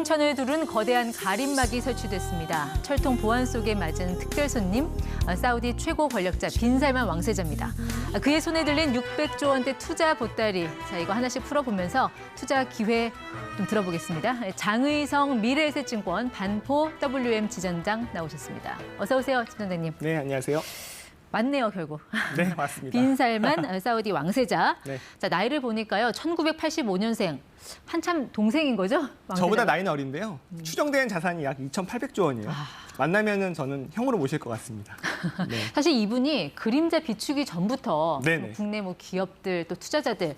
홍천을 두른 거대한 가림막이 설치됐습니다. 철통 보안 속에 맞은 특별 손님, 사우디 최고 권력자 빈 살만 왕세자입니다. 그의 손에 들린 600조 원대 투자 보따리. 자, 이거 하나씩 풀어보면서 투자 기회 좀 들어보겠습니다. 장의성 미래에셋증권 반포 WM 지점장 나오셨습니다. 어서 오세요, 지점장님. 네, 안녕하세요. 맞네요, 결국. 네, 맞습니다. 빈 살만 사우디 왕세자. 네. 자, 나이를 보니까요, 1985년생. 한참 동생인 거죠? 왕세자가? 저보다 나이는 어린데요. 추정된 자산이 약 2,800조 원이에요. 만나면은 저는 형으로 모실 것 같습니다. 네. 사실 이분이 그림자 비추기 전부터 네네. 국내 기업들 또 투자자들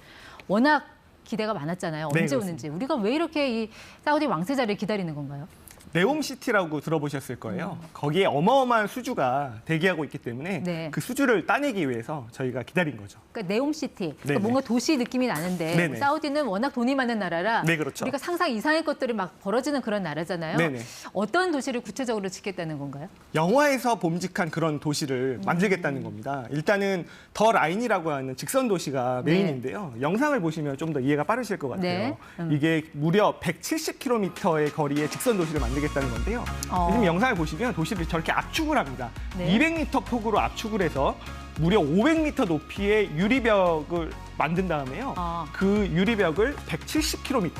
워낙 기대가 많았잖아요. 네, 언제 그렇습니다. 오는지. 우리가 왜 이렇게 이 사우디 왕세자를 기다리는 건가요? 네옴시티라고 들어보셨을 거예요. 거기에 어마어마한 수주가 대기하고 있기 때문에 네. 그 수주를 따내기 위해서 저희가 기다린 거죠. 그러니까 네옴시티. 그러니까 네네. 뭔가 도시 느낌이 나는데 네네. 사우디는 워낙 돈이 많은 나라라 네, 그렇죠. 우리가 상상 이상의 것들이 막 벌어지는 그런 나라잖아요. 네네. 어떤 도시를 구체적으로 짓겠다는 건가요? 영화에서 봄직한 그런 도시를 만들겠다는 겁니다. 일단은 더 라인이라고 하는 직선 도시가 네. 메인인데요. 영상을 보시면 좀 더 이해가 빠르실 것 같아요. 네. 이게 무려 170km의 거리의 직선 도시를 만들겠다는 건데요. 지금 영상을 보시면 도시를 저렇게 압축을 합니다. 네. 200m 폭으로 압축을 해서 무려 500m 높이의 유리벽을 만든 다음에요. 그 유리벽을 170km의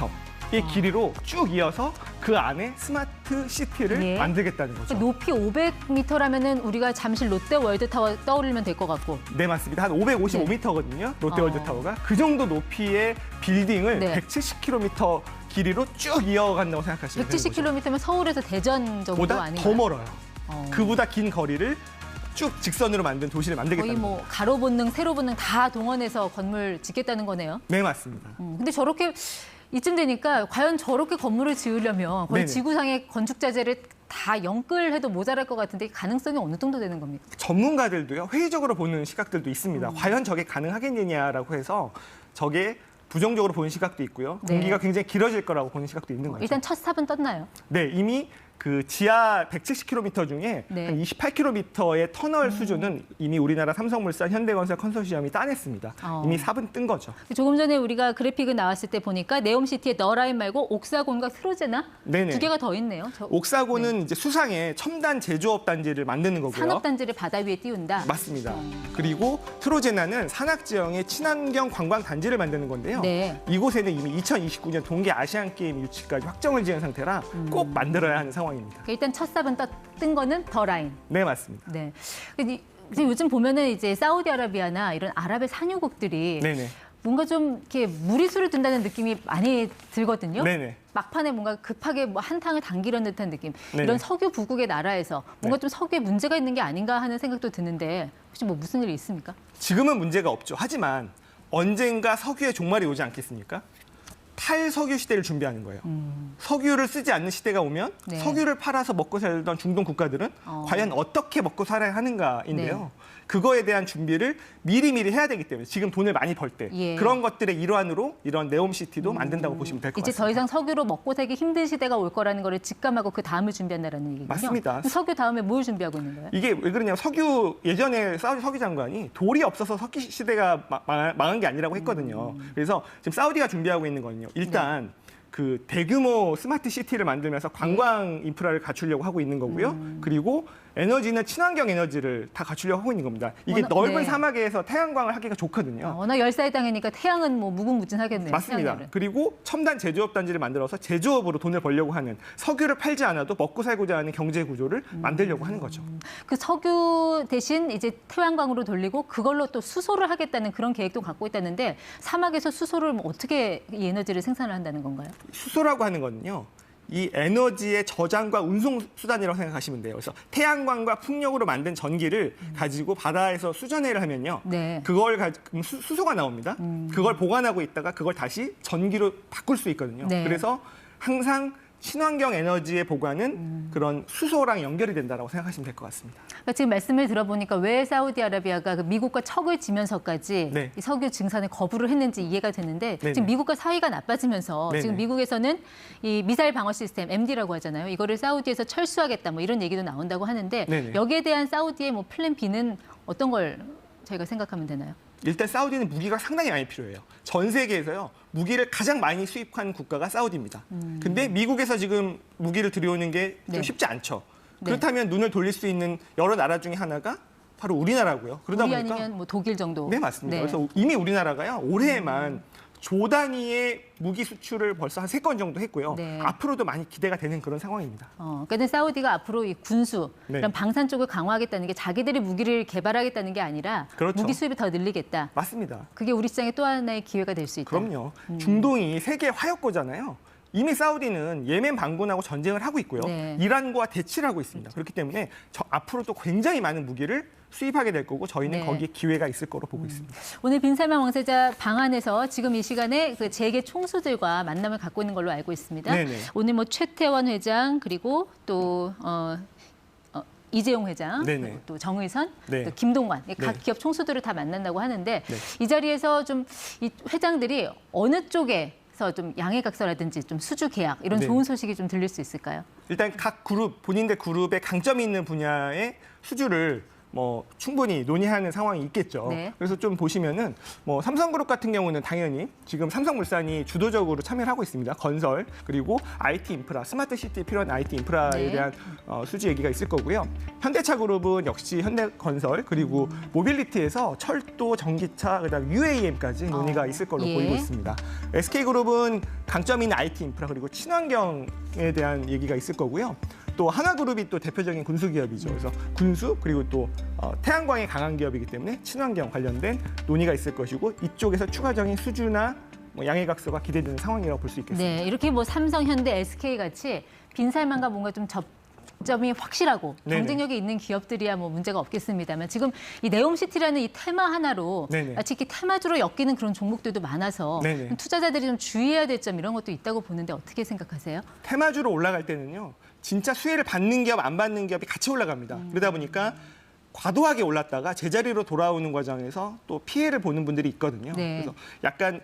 길이로 쭉 이어서 그 안에 스마트 시티를 예. 만들겠다는 거죠. 높이 500m라면은 우리가 잠실 롯데월드타워 떠올리면 될 것 같고. 네, 맞습니다. 한 555m거든요. 롯데월드타워가. 그 정도 높이의 빌딩을 네. 170km 길이로 쭉 이어간다고 생각하시면 되는 거죠. 170km면 서울에서 대전 정도 보다 아닌가요? 더 멀어요. 그보다 긴 거리를 쭉 직선으로 만든 도시를 거의 만들겠다는 거죠. 가로 본능, 세로 본능 다 동원해서 건물 짓겠다는 거네요. 네, 맞습니다. 근데 저렇게 이쯤 되니까 과연 저렇게 건물을 지으려면 거의 네네. 지구상의 건축 자재를 다 영끌해도 모자랄 것 같은데 가능성이 어느 정도 되는 겁니까? 전문가들도요, 회의적으로 보는 시각들도 있습니다. 과연 저게 가능하겠느냐라고 해서 저게 부정적으로 보는 시각도 있고요. 네. 공기가 굉장히 길어질 거라고 보는 시각도 있는 거죠. 일단 첫 삽은 떴나요? 네, 이미 그 지하 170km 중에 네. 한 28km의 터널 수준은 이미 우리나라 삼성물산, 현대건설 컨소시엄이 따냈습니다. 이미 삽은 뜬 거죠. 조금 전에 우리가 그래픽을 나왔을 때 보니까 네옴시티의 너라인 말고 옥사곤과 트로제나 네네. 두 개가 더 있네요. 옥사곤은 이제 수상의 첨단 제조업 단지를 만드는 거고요. 산업단지를 바다 위에 띄운다. 맞습니다. 그리고 트로제나는 산악지형의 친환경 관광 단지를 만드는 건데요. 네. 이곳에는 이미 2029년 동계 아시안 게임 유치까지 확정을 지은 상태라 꼭 만들어야 하는 상황입니다. 그러니까 일단 첫 삽은 뜬 거는 더 라인. 네, 맞습니다. 네. 근데 요즘 보면은 이제 사우디아라비아나 이런 아랍의 산유국들이 네네. 뭔가 좀 이렇게 무리수를 둔다는 느낌이 많이 들거든요. 네네. 막판에 뭔가 급하게 한탕을 당기려는 듯한 느낌. 네네. 이런 석유 부국의 나라에서 뭔가 네. 좀 석유에 문제가 있는 게 아닌가 하는 생각도 드는데 혹시 뭐 무슨 일이 있습니까? 지금은 문제가 없죠. 하지만 언젠가 석유의 종말이 오지 않겠습니까? 탈석유 시대를 준비하는 거예요. 석유를 쓰지 않는 시대가 오면 네. 석유를 팔아서 먹고 살던 중동 국가들은 과연 어떻게 먹고 살아야 하는가인데요. 네. 그거에 대한 준비를 미리미리 해야 되기 때문에 지금 돈을 많이 벌 때 예. 그런 것들의 일환으로 이런 네옴시티도 만든다고 보시면 될 것 이제 같습니다. 더 이상 석유로 먹고 살기 힘든 시대가 올 거라는 거를 직감하고 그 다음을 준비한다는 얘기군요. 맞습니다. 석유 다음에 뭘 준비하고 있는 거예요? 이게 왜 그러냐면 예전에 사우디 석유 장관이 돌이 없어서 석유 시대가 망한 게 아니라고 했거든요. 그래서 지금 사우디가 준비하고 있는 거는요. 일단 그 대규모 스마트 시티를 만들면서 관광 인프라를 갖추려고 하고 있는 거고요. 그리고 에너지는 친환경 에너지를 다 갖추려고 하고 있는 겁니다. 이게 넓은 네. 사막에서 태양광을 하기가 좋거든요. 워낙 열사의 땅이니까 태양은 뭐 무궁무진하겠네요. 맞습니다. 태양열은. 그리고 첨단 제조업 단지를 만들어서 제조업으로 돈을 벌려고 하는 석유를 팔지 않아도 먹고 살고자 하는 경제 구조를 만들려고 하는 거죠. 그 석유 대신 이제 태양광으로 돌리고 그걸로 또 수소를 하겠다는 그런 계획도 갖고 있다는데 사막에서 수소를 뭐 어떻게 이 에너지를 생산을 한다는 건가요? 수소라고 하는 거는요. 이 에너지의 저장과 운송 수단이라고 생각하시면 돼요. 그래서 태양광과 풍력으로 만든 전기를 가지고 바다에서 수전해를 하면요. 네. 그걸 가지고 수소가 나옵니다. 그걸 보관하고 있다가 그걸 다시 전기로 바꿀 수 있거든요. 네. 그래서 항상 친환경 에너지의 보관은 그런 수소랑 연결이 된다고 생각하시면 될 것 같습니다. 그러니까 지금 말씀을 들어보니까 왜 사우디아라비아가 그 미국과 척을 지면서까지 네. 이 석유 증산을 거부를 했는지 이해가 되는데 네네. 지금 미국과 사이가 나빠지면서 네네. 지금 미국에서는 이 미사일 방어 시스템 MD라고 하잖아요. 이거를 사우디에서 철수하겠다 뭐 이런 얘기도 나온다고 하는데 네네. 여기에 대한 사우디의 뭐 플랜 B는 어떤 걸 저희가 생각하면 되나요? 일단 사우디는 무기가 상당히 많이 필요해요. 전 세계에서요. 무기를 가장 많이 수입한 국가가 사우디입니다. 근데 미국에서 지금 무기를 들여오는 게 좀 네. 쉽지 않죠. 네. 그렇다면 눈을 돌릴 수 있는 여러 나라 중에 하나가 바로 우리나라고요. 그러다 우리 보니까 아니면 뭐 독일 정도. 네, 맞습니다. 네. 그래서 이미 우리나라가요. 올해만 조 단위의 무기 수출을 벌써 한 3건 정도 했고요. 네. 앞으로도 많이 기대가 되는 그런 상황입니다. 그러니까 사우디가 앞으로 이 군수, 네. 이런 방산 쪽을 강화하겠다는 게 자기들이 무기를 개발하겠다는 게 아니라 그렇죠. 무기 수입을 더 늘리겠다. 맞습니다. 그게 우리 시장의 또 하나의 기회가 될 수 있다. 그럼요. 중동이 세계 화약고잖아요. 이미 사우디는 예멘 반군하고 전쟁을 하고 있고요. 네. 이란과 대치를 하고 있습니다. 그렇기 때문에 앞으로 또 굉장히 많은 무기를 수입하게 될 거고 저희는 네. 거기에 기회가 있을 거로 보고 있습니다. 오늘 빈살만 왕세자 방안에서 지금 이 시간에 그 재계 총수들과 만남을 갖고 있는 걸로 알고 있습니다. 네네. 오늘 뭐 최태원 회장 그리고 또 이재용 회장, 네네. 그리고 또 정의선, 네. 또 김동관 각 네. 기업 총수들을 다 만난다고 하는데 네. 이 자리에서 좀 이 회장들이 어느 쪽에서 좀 양해각서라든지 좀 수주 계약 이런 네. 좋은 소식이 좀 들릴 수 있을까요? 일단 각 그룹, 본인들 그룹에 강점이 있는 분야의 수주를 충분히 논의하는 상황이 있겠죠. 네. 그래서 좀 보시면은 삼성그룹 같은 경우는 당연히 지금 삼성물산이 주도적으로 참여를 하고 있습니다. 건설 그리고 IT 인프라, 스마트 시티에 필요한 IT 인프라에 네. 대한 수주 얘기가 있을 거고요. 현대차그룹은 역시 현대건설 그리고 모빌리티에서 철도, 전기차, 그다음 UAM까지 논의가 있을 걸로 예. 보이고 있습니다. SK그룹은 강점이 있는 IT 인프라 그리고 친환경에 대한 얘기가 있을 거고요. 또 하나그룹이 또 대표적인 군수 기업이죠. 그래서 군수 그리고 또 태양광에 강한 기업이기 때문에 친환경 관련된 논의가 있을 것이고 이쪽에서 추가적인 수주나 양해각서가 기대되는 상황이라고 볼 수 있겠습니다. 네, 이렇게 뭐 삼성, 현대, SK 같이 빈살만과 뭔가 좀 접점이 확실하고 네네. 경쟁력이 있는 기업들이야 뭐 문제가 없겠습니다만 지금 이 네옴시티라는 이 테마 하나로 네네. 마치 이렇게 테마주로 엮이는 그런 종목들도 많아서 네네. 좀 투자자들이 좀 주의해야 될 점 이런 것도 있다고 보는데 어떻게 생각하세요? 테마주로 올라갈 때는요. 진짜 수혜를 받는 기업, 안 받는 기업이 같이 올라갑니다. 그러다 보니까 과도하게 올랐다가 제자리로 돌아오는 과정에서 또 피해를 보는 분들이 있거든요. 네. 그래서 약간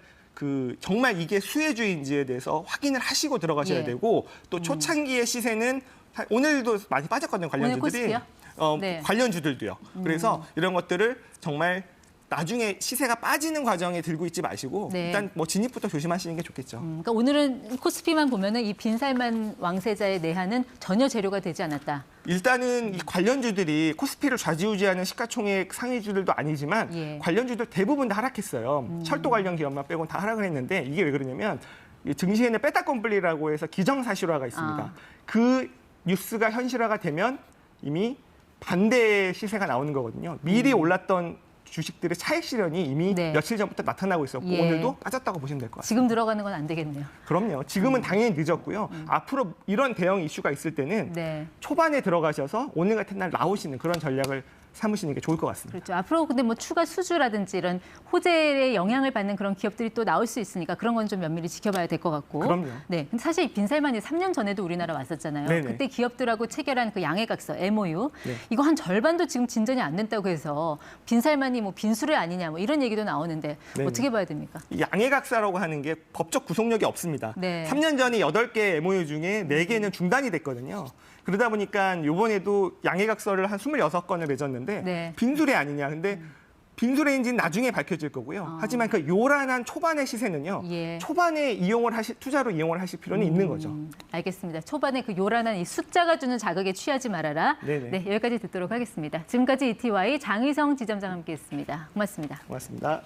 정말 이게 수혜주인지에 대해서 확인을 하시고 들어가셔야 예. 되고 또 초창기의 시세는 오늘도 많이 빠졌거든요. 관련주들이. 코스피요? 네. 관련주들도요. 그래서 이런 것들을 정말 나중에 시세가 빠지는 과정에 들고 있지 마시고 네. 일단 진입부터 조심하시는 게 좋겠죠. 그러니까 오늘은 코스피만 보면은 이 빈살만 왕세자의 내한은 전혀 재료가 되지 않았다. 일단은 이 관련주들이 코스피를 좌지우지하는 시가총액 상위주들도 아니지만 예. 관련주들 대부분 다 하락했어요. 철도 관련 기업만 빼고는 다 하락을 했는데 이게 왜 그러냐면 이 증시에는 빼따꼼블리라고 해서 기정사실화가 있습니다. 아. 그 뉴스가 현실화가 되면 이미 반대의 시세가 나오는 거거든요. 미리 올랐던 주식들의 차익 실현이 이미 네. 며칠 전부터 나타나고 있었고 예. 오늘도 빠졌다고 보시면 될 것 같습니다. 지금 들어가는 건 안 되겠네요. 그럼요. 지금은 당연히 늦었고요. 앞으로 이런 대형 이슈가 있을 때는 네. 초반에 들어가셔서 오늘 같은 날 나오시는 그런 전략을 삼으시는 게 좋을 것 같습니다. 그렇죠. 앞으로 근데 뭐 추가 수주라든지 이런 호재의 영향을 받는 그런 기업들이 또 나올 수 있으니까 그런 건 좀 면밀히 지켜봐야 될 것 같고. 그럼요. 네. 근데 사실 빈살만이 3년 전에도 우리나라 왔었잖아요. 네네. 그때 기업들하고 체결한 그 양해각서 MOU 네. 이거 한 절반도 지금 진전이 안 됐다고 해서 빈살만이 뭐 빈수레 아니냐 뭐 이런 얘기도 나오는데 네네. 어떻게 봐야 됩니까? 이 양해각서라고 하는 게 법적 구속력이 없습니다. 네. 3년 전에 8개 MOU 중에 4개는 중단이 됐거든요. 그러다 보니까 이번에도 양해각서를 한 26건을 맺었는데 네. 빈수레 아니냐. 근데 빈수레인지는 나중에 밝혀질 거고요. 하지만 그 요란한 초반의 시세는요. 예. 초반에 투자로 이용을 하실 필요는 있는 거죠. 알겠습니다. 초반에 그 요란한 이 숫자가 주는 자극에 취하지 말아라. 네네. 네, 여기까지 듣도록 하겠습니다. 지금까지 ETY 장희성 지점장 함께했습니다. 고맙습니다. 고맙습니다.